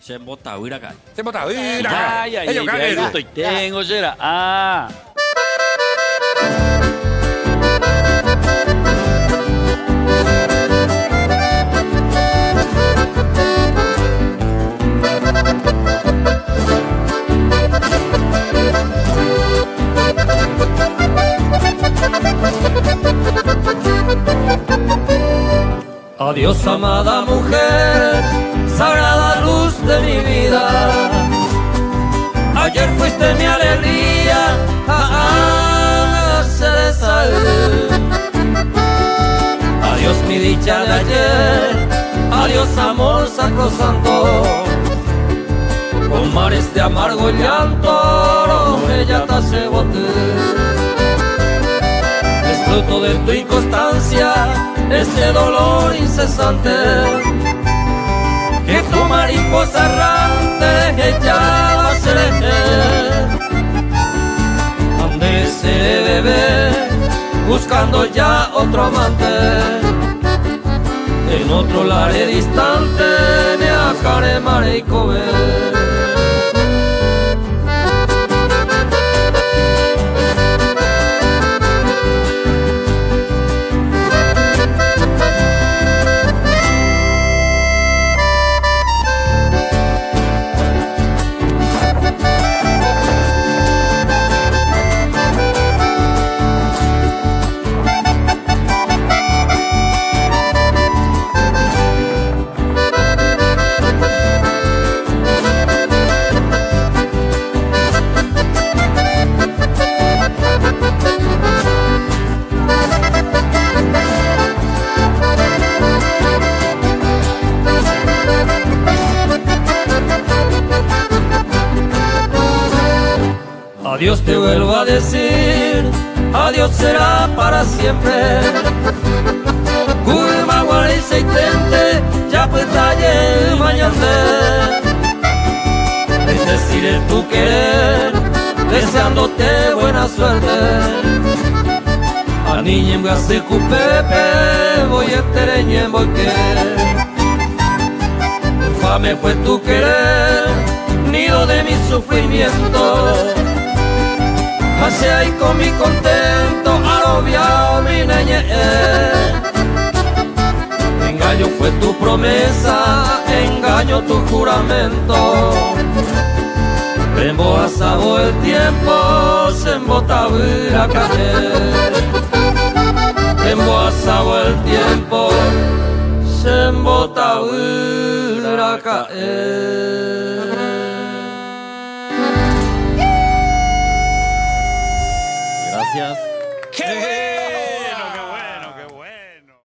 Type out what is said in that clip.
Se embota acá. Se embota acá. Ay, estoy tengo, será. Ah. Adiós, amada mujer, sagrada luz de mi vida. Ayer fuiste mi alegría, se sal. Adiós, mi dicha de ayer, adiós, amor sacrosanto. Con mares de amargo llanto, ella te hace bote. Es fruto de tu inconstancia este dolor incesante, que tu mariposa errante ella va a ser. Ande ese bebé buscando ya otro amante, en otro lare distante, ne acare mare y comer. Adiós te vuelvo a decir, adiós será para siempre. Curma guarda seitente, ya pues talle mañana. Es decir el tu querer, deseándote buena suerte. A niña en gase cupepe, voy a tereñe en volque. Infame fue tu querer, nido de mi sufrimiento. Hace ahí con mi contento, arobiao mi neñe. Engaño fue tu promesa, engaño tu juramento. Rembo asado el tiempo, se embota a caer. Rembo asado el tiempo, se embota a caer. Gracias. ¡Qué